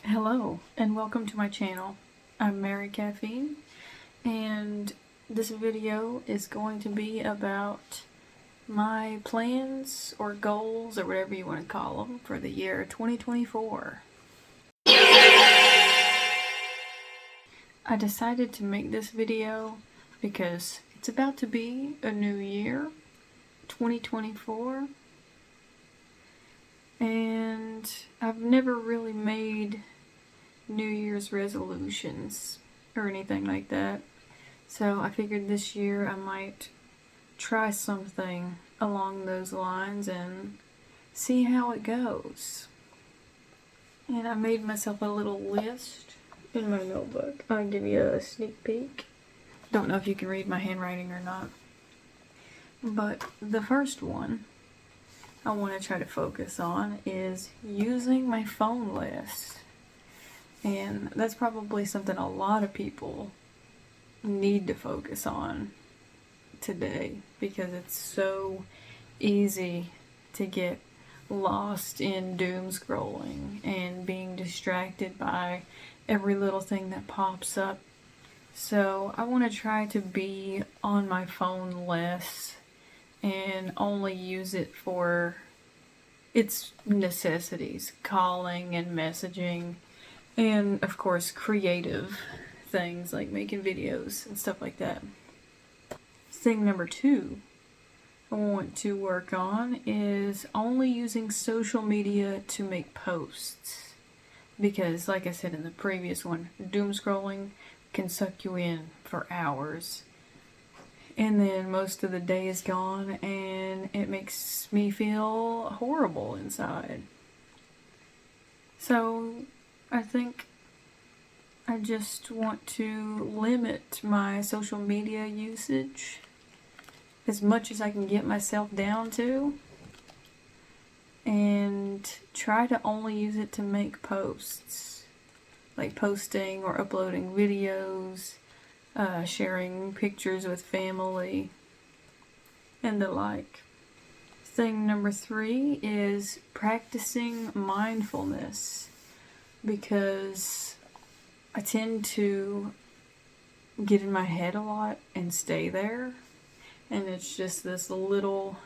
Hello and welcome to my channel. I'm Mary Caffeine and this video is going to be about my plans or goals or whatever you want to call them for the year 2024. I decided to make this video because it's about to be a new year, 2024, and I've never really made New Year's resolutions or anything like that. So I figured this year I might try something along those lines and see how it goes. And I made myself a little list in my notebook. I'll give you a sneak peek. Don't know if you can read my handwriting or not. But the first one I want to try to focus on is using my phone less. And that's probably something a lot of people need to focus on today because it's so easy to get lost in doom scrolling and being distracted by every little thing that pops up. So I want to try to be on my phone less and only use it for its necessities, calling and messaging, and of course creative things like making videos and stuff like that. Thing number 2 I want to work on is only using social media to make posts. Because like I said in the previous one, doom scrolling can suck you in for hours. And then most of the day is gone and it makes me feel horrible inside. So I think I just want to limit my social media usage as much as I can get myself down to and try to only use it to make posts, like posting or uploading videos, sharing pictures with family, and the like. Thing number 3 is practicing mindfulness, because I tend to get in my head a lot and stay there, and it's just this little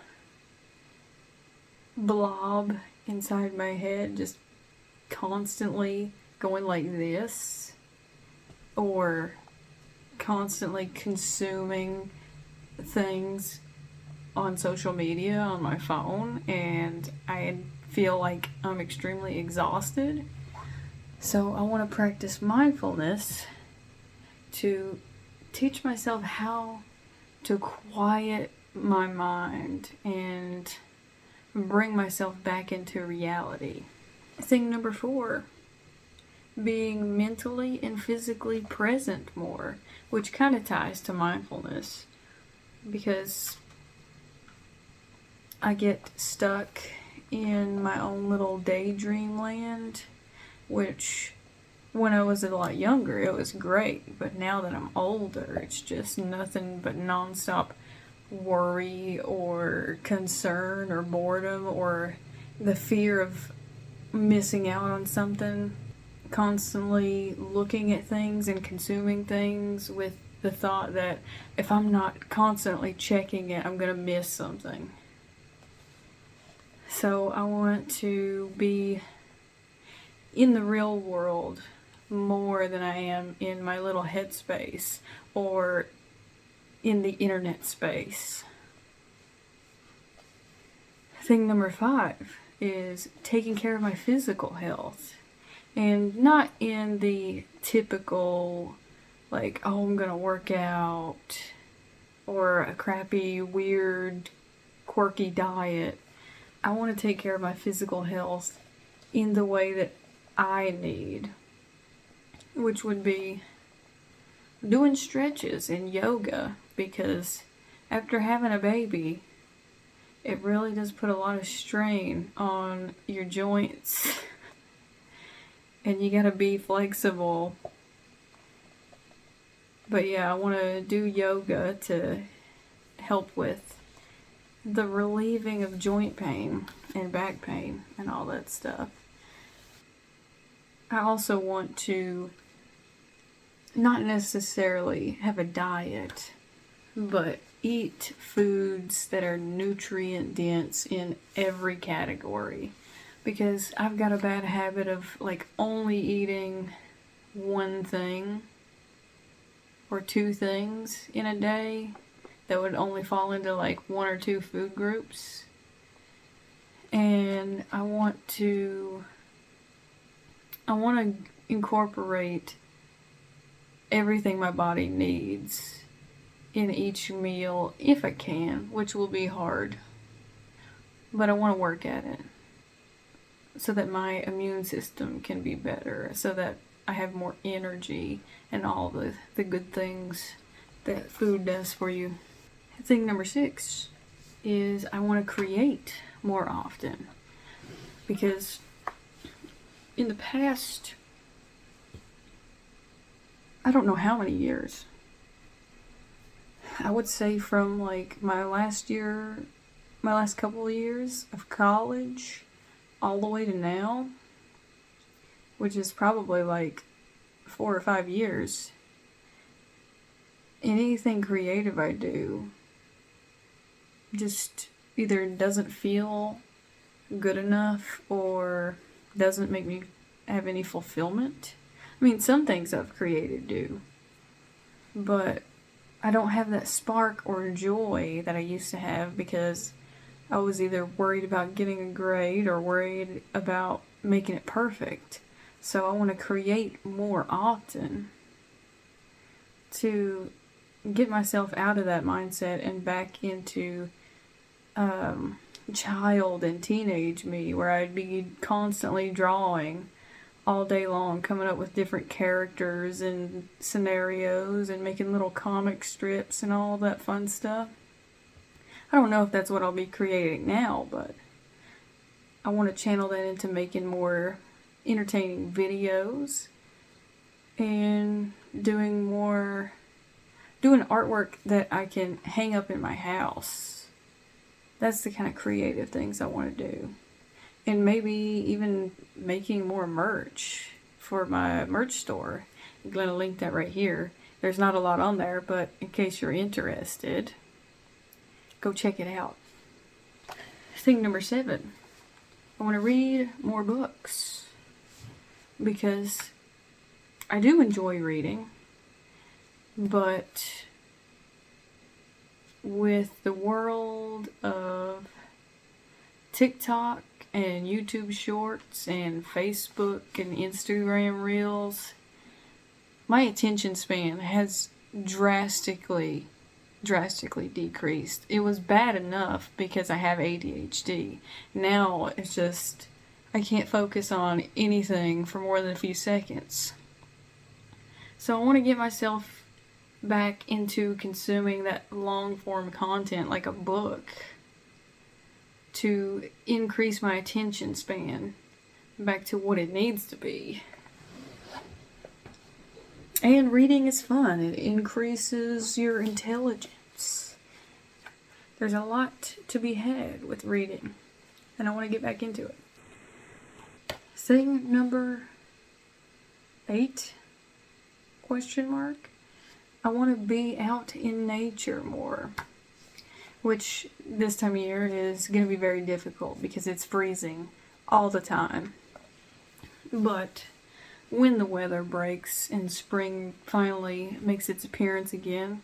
blob inside my head just constantly going like this, or constantly consuming things on social media on my phone, and I feel like I'm extremely exhausted. So I want to practice mindfulness to teach myself how to quiet my mind and bring myself back into reality. Thing number 4, being mentally and physically present more, which kind of ties to mindfulness, because I get stuck in my own little daydream land, which when I was a lot younger it was great, but now that I'm older it's just nothing but nonstop worry or concern or boredom or the fear of missing out on something, constantly looking at things and consuming things with the thought that if I'm not constantly checking it I'm gonna miss something. So I want to be in the real world more than I am in my little headspace or in the internet space. Thing number 5 is taking care of my physical health, and not in the typical like, oh, I'm gonna work out or a crappy, weird, quirky diet. I want to take care of my physical health in the way that I need, which would be doing stretches and yoga, because after having a baby it really does put a lot of strain on your joints and you gotta be flexible. But yeah, I want to do yoga to help with the relieving of joint pain and back pain and all that stuff. I also want to not necessarily have a diet, but eat foods that are nutrient dense in every category. Because I've got a bad habit of like only eating one thing or two things in a day that would only fall into like one or two food groups. And I want to incorporate everything my body needs in each meal if I can, which will be hard. But I want to work at it so that my immune system can be better, so that I have more energy and all the good things that food does for you. Thing number 6 is I want to create more often, because in the past, I don't know how many years, I would say from like my last couple of years of college all the way to now, which is probably like 4 or 5 years, anything creative I do just either doesn't feel good enough or doesn't make me have any fulfillment. I mean, some things I've created do, but I don't have that spark or joy that I used to have because I was either worried about getting a grade or worried about making it perfect. So I want to create more often to get myself out of that mindset and back into child and teenage me, where I'd be constantly drawing all day long, coming up with different characters and scenarios and making little comic strips and all that fun stuff. I don't know if that's what I'll be creating now, but I want to channel that into making more entertaining videos and doing artwork that I can hang up in my house. That's the kind of creative things I want to do. And maybe even making more merch for my merch store. I'm going to link that right here. There's not a lot on there, but in case you're interested, go check it out. Thing number 7. I want to read more books, because I do enjoy reading, but with the world of TikTok and YouTube Shorts and Facebook and Instagram Reels, my attention span has drastically decreased. It was bad enough because I have ADHD. Now it's just, I can't focus on anything for more than a few seconds. So I want to get myself back into consuming that long form content like a book to increase my attention span back to what it needs to be. And reading is fun. It increases your intelligence. There's a lot to be had with reading, and I want to get back into it. Thing number 8? Question mark. I want to be out in nature more, which this time of year is going to be very difficult because it's freezing all the time. But when the weather breaks and spring finally makes its appearance again,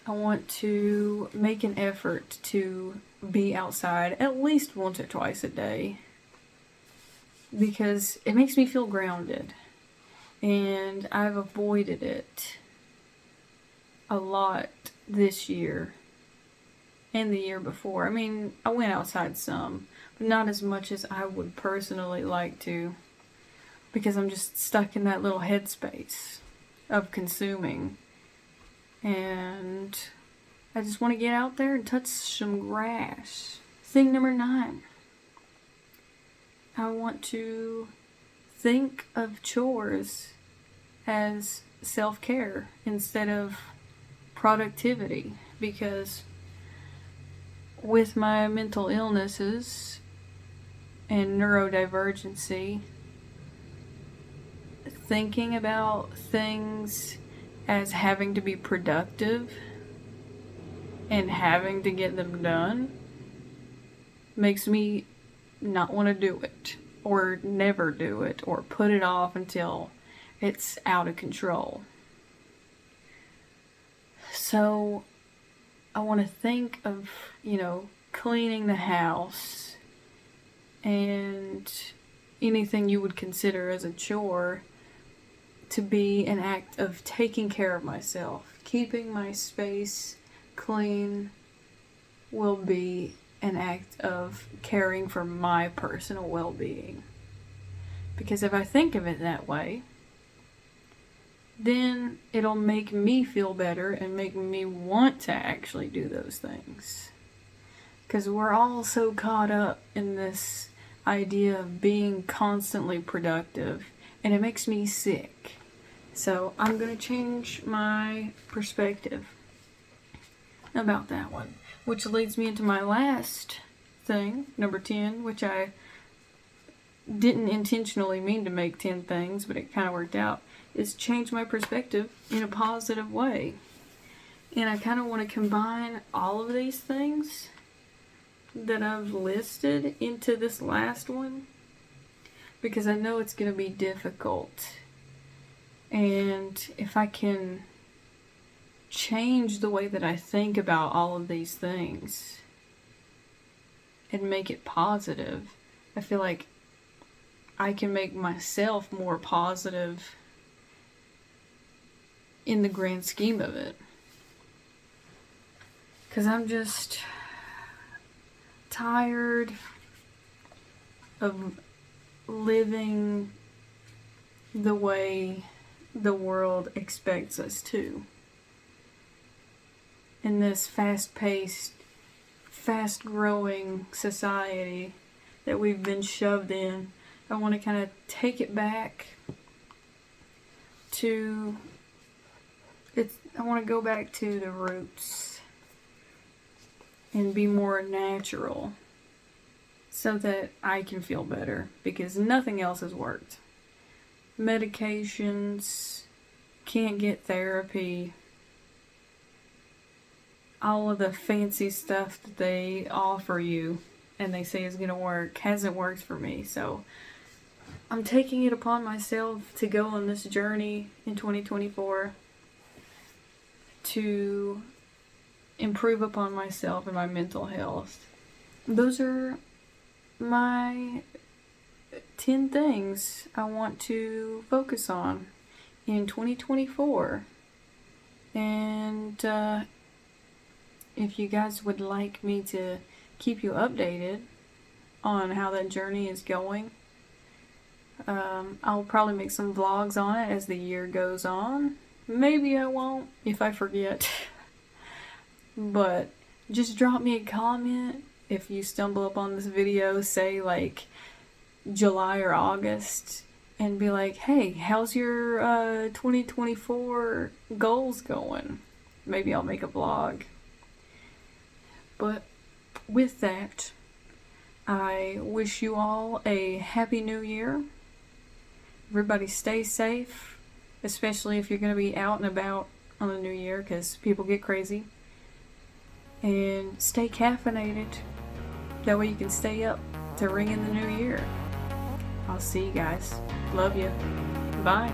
I want to make an effort to be outside at least once or twice a day, because it makes me feel grounded, and I've avoided it a lot this year and the year before. I mean, I went outside some, but not as much as I would personally like to, because I'm just stuck in that little headspace of consuming. And I just want to get out there and touch some grass. Thing number 9. I want to think of chores as self-care instead of productivity, because with my mental illnesses and neurodivergency, thinking about things as having to be productive and having to get them done makes me not want to do it, or never do it, or put it off until it's out of control. So I want to think of, cleaning the house and anything you would consider as a chore to be an act of taking care of myself. Keeping my space clean will be an act of caring for my personal well-being. Because if I think of it that way, then it'll make me feel better and make me want to actually do those things. Because we're all so caught up in this idea of being constantly productive, and it makes me sick. So I'm going to change my perspective about that one. Which leads me into my last thing, number 10, which I didn't intentionally mean to make 10 things, but it kind of worked out, is change my perspective in a positive way. And I kind of want to combine all of these things that I've listed into this last one, because I know it's going to be difficult. And if I can change the way that I think about all of these things and make it positive, I feel like I can make myself more positive in the grand scheme of it. Because I'm just tired of living the way the world expects us to. In this fast-paced, fast-growing society that we've been shoved in, I want to kind of take it back to I want to go back to the roots and be more natural so that I can feel better, because nothing else has worked. Medications, can't get therapy, all of the fancy stuff that they offer you and they say is going to work hasn't worked for me. So I'm taking it upon myself to go on this journey in 2024 to improve upon myself and my mental health. Those are my 10 things I want to focus on in 2024. And if you guys would like me to keep you updated on how that journey is going, I'll probably make some vlogs on it as the year goes on. Maybe I won't if I forget. But just drop me a comment if you stumble upon this video, say like July or August, and be like, hey, how's your 2024 goals going? Maybe I'll make a vlog. But with that, I wish you all a happy new year. Everybody stay safe, especially if you're going to be out and about on the new year, because people get crazy. And stay caffeinated. That way you can stay up to ring in the new year. I'll see you guys. Love you. Bye.